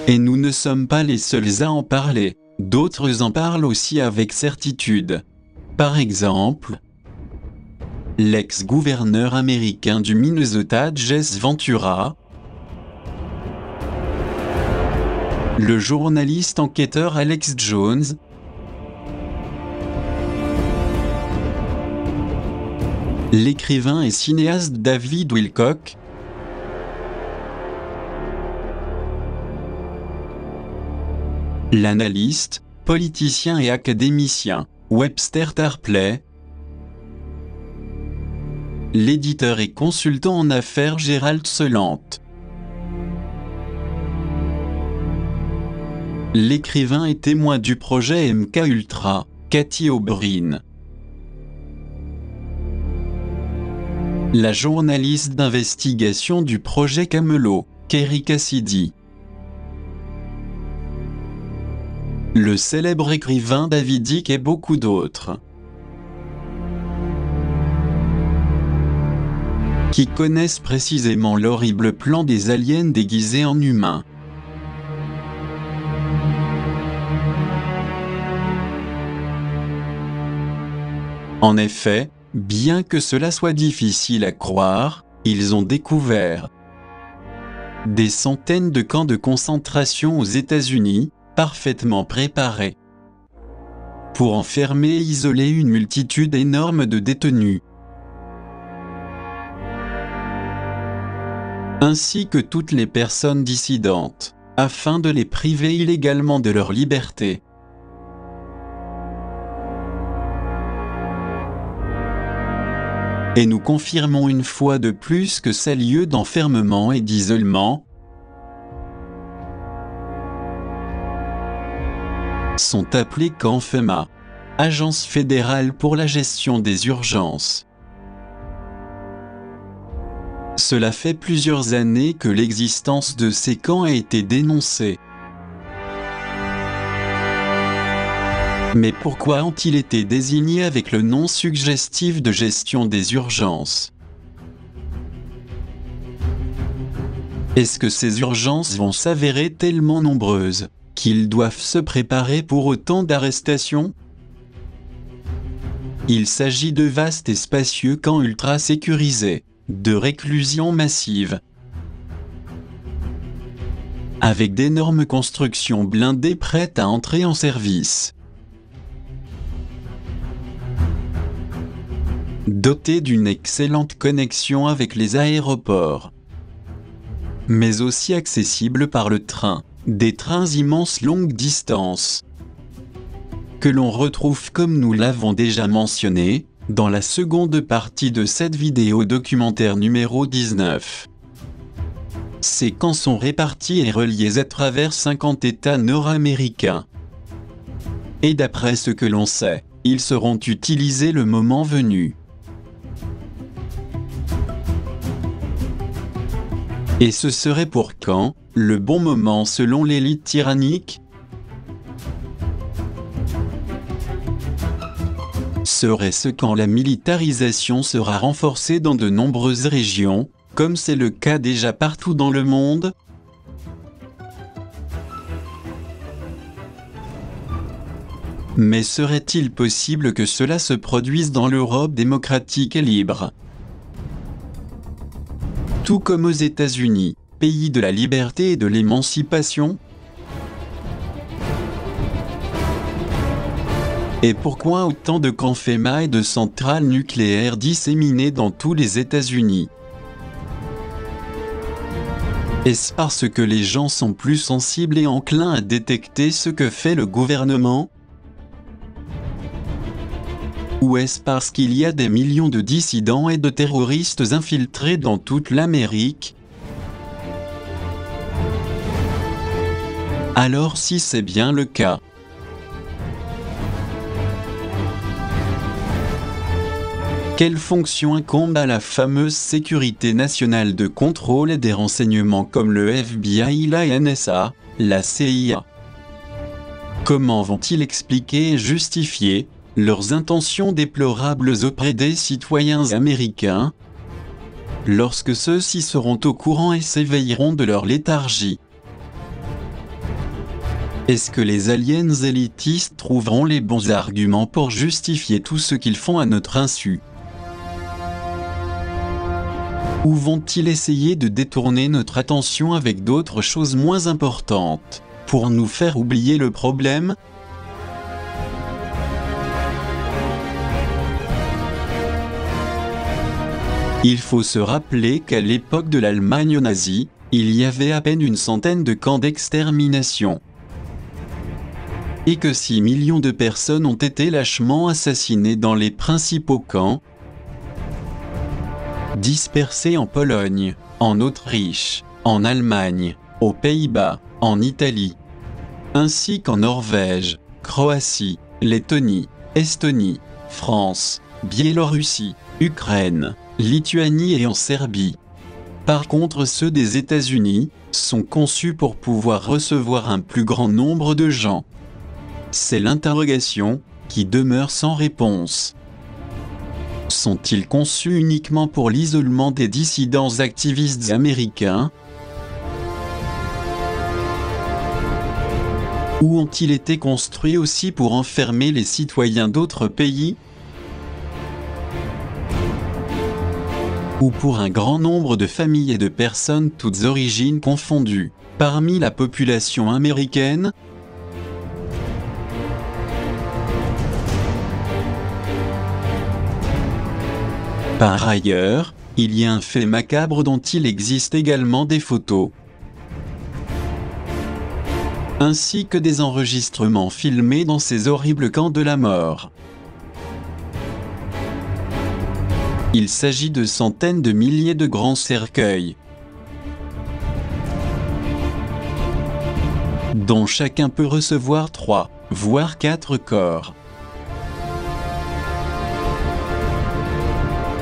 Speaker 1: Et nous ne sommes pas les seuls à en parler, d'autres en parlent aussi avec certitude. Par exemple, l'ex-gouverneur américain du Minnesota Jesse Ventura, le journaliste enquêteur Alex Jones, l'écrivain et cinéaste David Wilcock, l'analyste, politicien et académicien Webster Tarpley, l'éditeur et consultant en affaires Gérald Salant, l'écrivain et témoin du projet MKUltra, Cathy O'Brien, la journaliste d'investigation du projet Camelot, Kerry Cassidy, le célèbre écrivain David Icke et beaucoup d'autres, qui connaissent précisément l'horrible plan des aliens déguisés en humains. En effet, bien que cela soit difficile à croire, ils ont découvert des centaines de camps de concentration aux États-Unis, parfaitement préparés pour enfermer et isoler une multitude énorme de détenus, ainsi que toutes les personnes dissidentes, afin de les priver illégalement de leur liberté. Et nous confirmons une fois de plus que ces lieux d'enfermement et d'isolement sont appelés camps FEMA, Agence fédérale pour la gestion des urgences. Cela fait plusieurs années que l'existence de ces camps a été dénoncée. Mais pourquoi ont-ils été désignés avec le nom suggestif de gestion des urgences? Est-ce que ces urgences vont s'avérer tellement nombreuses qu'ils doivent se préparer pour autant d'arrestations? Il s'agit de vastes et spacieux camps ultra sécurisés, de réclusion massive, avec d'énormes constructions blindées prêtes à entrer en service, dotés d'une excellente connexion avec les aéroports, mais aussi accessibles par le train, des trains immenses longue distance, que l'on retrouve comme nous l'avons déjà mentionné, dans la seconde partie de cette vidéo documentaire numéro 19. Ces camps sont répartis et reliés à travers 50 États nord-américains. Et d'après ce que l'on sait, ils seront utilisés le moment venu. Et ce serait pour quand, le bon moment selon l'élite tyrannique? Serait-ce quand la militarisation sera renforcée dans de nombreuses régions, comme c'est le cas déjà partout dans le monde? Mais serait-il possible que cela se produise dans l'Europe démocratique et libre? Tout comme aux États-Unis, pays de la liberté et de l'émancipation? Et pourquoi autant de camps FEMA et de centrales nucléaires disséminées dans tous les États-Unis? Est-ce parce que les gens sont plus sensibles et enclins à détecter ce que fait le gouvernement? Ou est-ce parce qu'il y a des millions de dissidents et de terroristes infiltrés dans toute l'Amérique? Alors si c'est bien le cas, Quelle fonction incombe à la fameuse sécurité nationale de contrôle et des renseignements comme le FBI, la NSA, la CIA? Comment vont-ils expliquer et justifier leurs intentions déplorables auprès des citoyens américains lorsque ceux-ci seront au courant et s'éveilleront de leur léthargie? Est-ce que les aliens élitistes trouveront les bons arguments pour justifier tout ce qu'ils font à notre insu? Ou vont-ils essayer de détourner notre attention avec d'autres choses moins importantes, pour nous faire oublier le problème? Il faut se rappeler qu'à l'époque de l'Allemagne nazie, il y avait à peine une centaine de camps d'extermination. Et que 6 millions de personnes ont été lâchement assassinées dans les principaux camps, dispersés en Pologne, en Autriche, en Allemagne, aux Pays-Bas, en Italie, ainsi qu'en Norvège, Croatie, Lettonie, Estonie, France, Biélorussie, Ukraine, Lituanie et en Serbie. Par contre, ceux des États-Unis sont conçus pour pouvoir recevoir un plus grand nombre de gens. C'est l'interrogation qui demeure sans réponse. Sont-ils conçus uniquement pour l'isolement des dissidents activistes américains? Ou ont-ils été construits aussi pour enfermer les citoyens d'autres pays? Ou pour un grand nombre de familles et de personnes toutes origines confondues, parmi la population américaine? Par ailleurs, il y a un fait macabre dont il existe également des photos, ainsi que des enregistrements filmés dans ces horribles camps de la mort. Il s'agit de centaines de milliers de grands cercueils, dont chacun peut recevoir 3, voire 4 corps.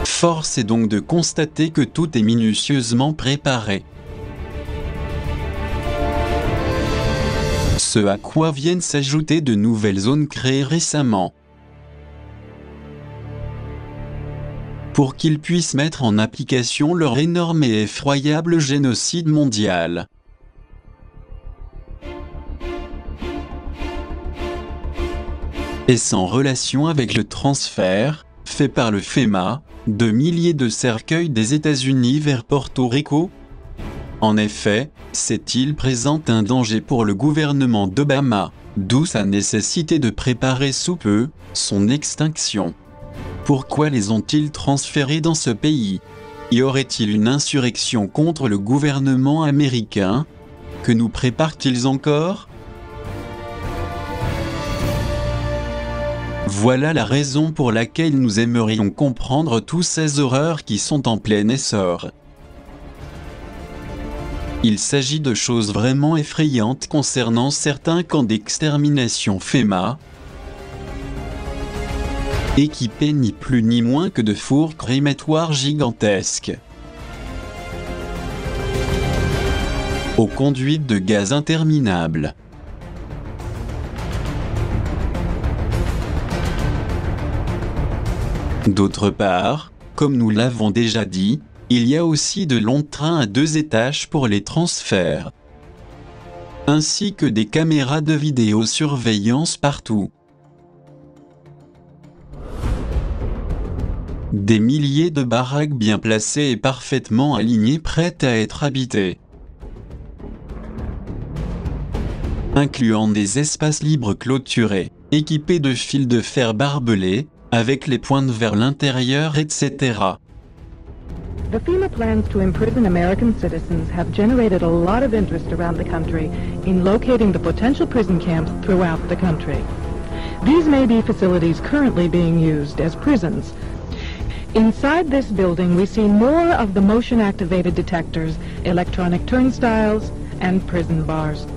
Speaker 1: Force est donc de constater que tout est minutieusement préparé. Ce à quoi viennent s'ajouter de nouvelles zones créées récemment, pour qu'ils puissent mettre en application leur énorme et effroyable génocide mondial. Est-ce en relation avec le transfert, fait par le FEMA, de milliers de cercueils des États-Unis vers Porto Rico? En effet, cette île présente un danger pour le gouvernement d'Obama, d'où sa nécessité de préparer sous peu son extinction. Pourquoi les ont-ils transférés dans ce pays? Y aurait-il une insurrection contre le gouvernement américain? Que nous préparent-ils encore? Voilà la raison pour laquelle nous aimerions comprendre toutes ces horreurs qui sont en plein essor. Il s'agit de choses vraiment effrayantes concernant certains camps d'extermination FEMA, équipés ni plus ni moins que de fours crématoires gigantesques, aux conduites de gaz interminables. D'autre part, comme nous l'avons déjà dit, il y a aussi de longs trains à 2 étages pour les transferts, ainsi que des caméras de vidéosurveillance partout. Des milliers de baraques bien placées et parfaitement alignées prêtes à être habitées, incluant des espaces libres clôturés, équipés de fils de fer barbelés, avec les pointes vers l'intérieur, etc.
Speaker 3: The FEMA plans to imprison American citizens have generated a lot of interest around the country in locating the potential prison camps throughout the country. These may be facilities currently being used as prisons. Inside this building, we see more of the motion-activated detectors, electronic turnstiles, and prison bars.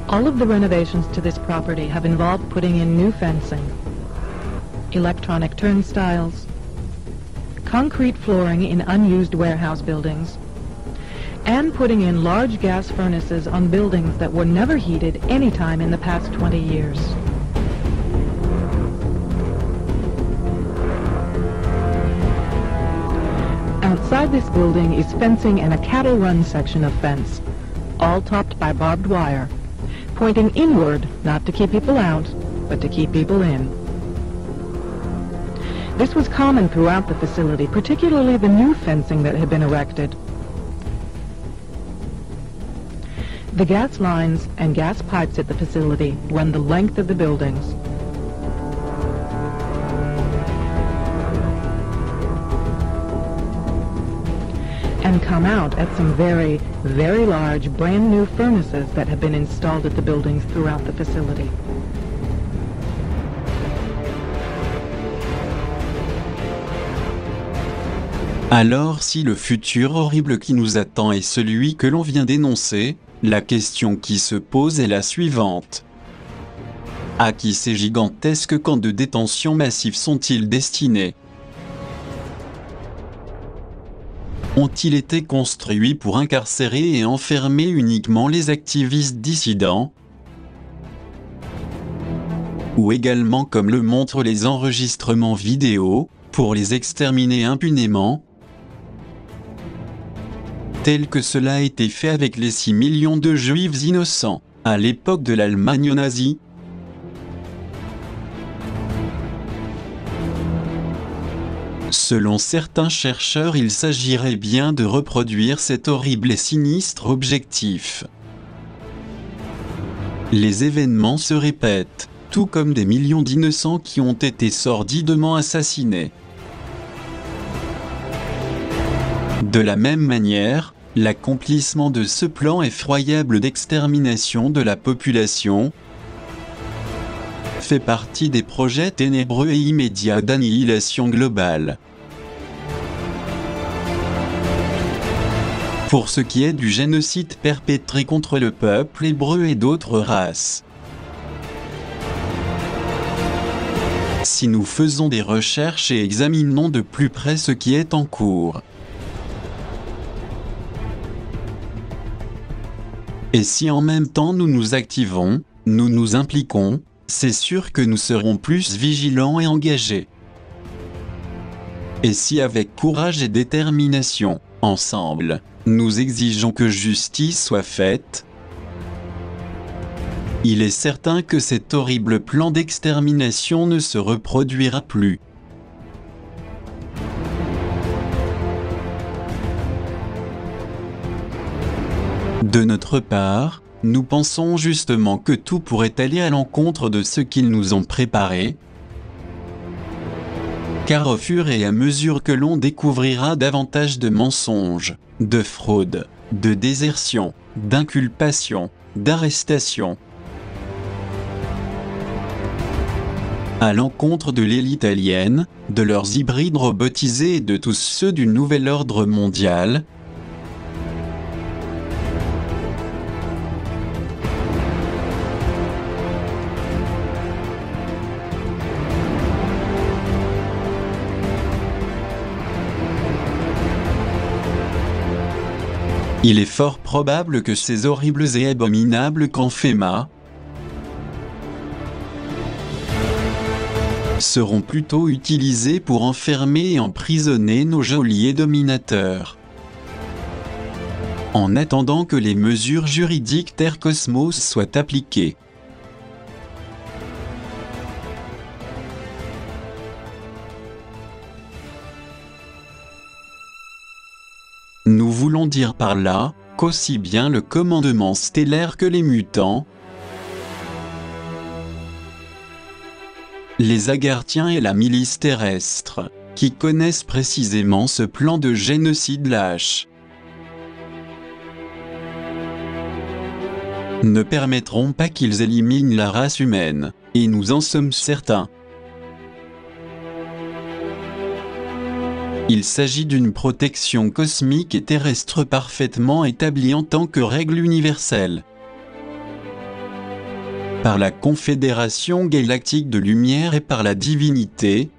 Speaker 3: All of the renovations to this property have involved putting in new fencing. electronic turnstiles, concrete flooring in unused warehouse buildings, and putting in large gas furnaces on buildings that were never heated any time in the past 20 years. Outside this building is fencing and a cattle run section of fence, all topped by barbed wire, pointing inward, not to keep people out, but to keep people in. This was common throughout the facility, particularly the new fencing that had been erected. The gas lines and gas pipes at the facility run the length of the buildings. And come out at some very, very large, brand new furnaces that have been installed at the buildings throughout the facility.
Speaker 1: Alors si le futur horrible qui nous attend est celui que l'on vient d'énoncer, la question qui se pose est la suivante. À qui ces gigantesques camps de détention massifs sont-ils destinés ? Ont-ils été construits pour incarcérer et enfermer uniquement les activistes dissidents ? Ou également, comme le montrent les enregistrements vidéo, pour les exterminer impunément ? Tel que cela a été fait avec les 6 millions de juifs innocents, à l'époque de l'Allemagne nazie. Selon certains chercheurs, il s'agirait bien de reproduire cet horrible et sinistre objectif. Les événements se répètent, tout comme des millions d'innocents qui ont été sordidement assassinés. De la même manière, l'accomplissement de ce plan effroyable d'extermination de la population fait partie des projets ténébreux et immédiats d'annihilation globale. Pour ce qui est du génocide perpétré contre le peuple hébreu et d'autres races. Si nous faisons des recherches et examinons de plus près ce qui est en cours, et si en même temps nous nous activons, nous nous impliquons, c'est sûr que nous serons plus vigilants et engagés. Et si avec courage et détermination, ensemble, nous exigeons que justice soit faite, il est certain que cet horrible plan d'extermination ne se reproduira plus. De notre part, nous pensons justement que tout pourrait aller à l'encontre de ce qu'ils nous ont préparé, car au fur et à mesure que l'on découvrira davantage de mensonges, de fraudes, de désertions, d'inculpations, d'arrestations, à l'encontre de l'élite alienne, de leurs hybrides robotisés et de tous ceux du nouvel ordre mondial, il est fort probable que ces horribles et abominables camps FEMA seront plutôt utilisés pour enfermer et emprisonner nos geôliers dominateurs. En attendant que les mesures juridiques Terre Cosmos soient appliquées. Nous voulons dire par là qu'aussi bien le commandement stellaire que les mutants, les Agarthiens et la milice terrestre, qui connaissent précisément ce plan de génocide lâche, ne permettront pas qu'ils éliminent la race humaine, et nous en sommes certains. Il s'agit d'une protection cosmique et terrestre parfaitement établie en tant que règle universelle. par la Confédération galactique de lumière et par la divinité,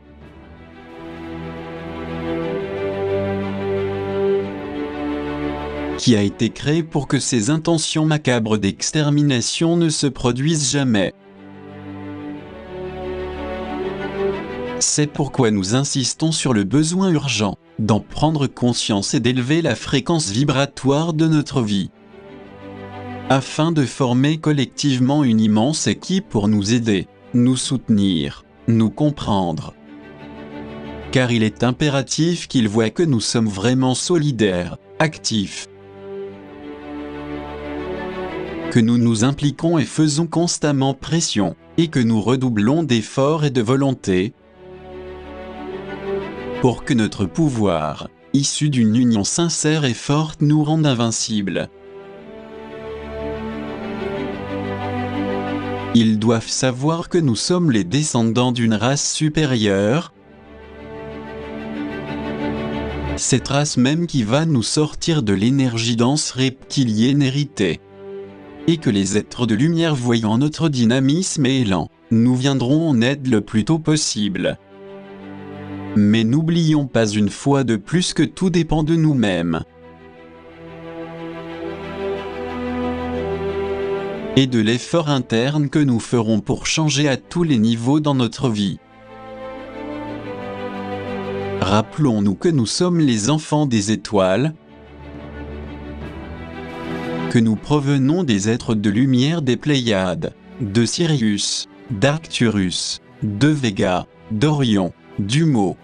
Speaker 1: qui a été créé pour que ces intentions macabres d'extermination ne se produisent jamais. C'est pourquoi nous insistons sur le besoin urgent d'en prendre conscience et d'élever la fréquence vibratoire de notre vie, afin de former collectivement une immense équipe pour nous aider, nous soutenir, nous comprendre. Car il est impératif qu'ils voient que nous sommes vraiment solidaires, actifs, que nous nous impliquons et faisons constamment pression, et que nous redoublons d'efforts et de volonté, pour que notre pouvoir, issu d'une union sincère et forte, nous rende invincibles. Ils doivent savoir que nous sommes les descendants d'une race supérieure, cette race même qui va nous sortir de l'énergie dense reptilienne héritée, et que les êtres de lumière voyant notre dynamisme et élan, nous viendront en aide le plus tôt possible. Mais n'oublions pas une fois de plus que tout dépend de nous-mêmes et de l'effort interne que nous ferons pour changer à tous les niveaux dans notre vie. Rappelons-nous que nous sommes les enfants des étoiles, que nous provenons des êtres de lumière des Pléiades, de Sirius, d'Arcturus, de Vega, d'Orion, d'Humo.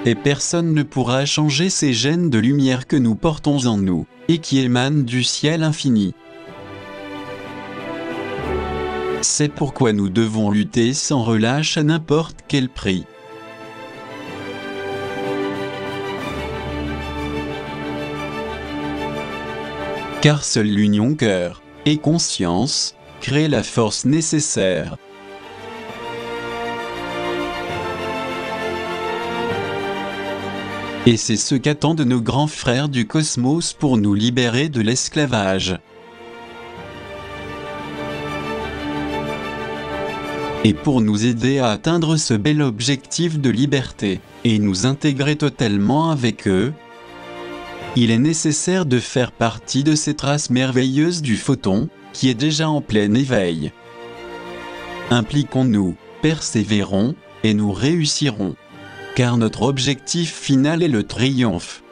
Speaker 1: Et personne ne pourra changer ces gènes de lumière que nous portons en nous, et qui émanent du ciel infini. C'est pourquoi nous devons lutter sans relâche à n'importe quel prix. Car seule l'union cœur et conscience crée la force nécessaire. Et c'est ce qu'attendent nos grands frères du cosmos pour nous libérer de l'esclavage. Et pour nous aider à atteindre ce bel objectif de liberté, et nous intégrer totalement avec eux, il est nécessaire de faire partie de cette race merveilleuse du photon, qui est déjà en plein éveil. Impliquons-nous, persévérons, et nous réussirons. Car notre objectif final est le triomphe.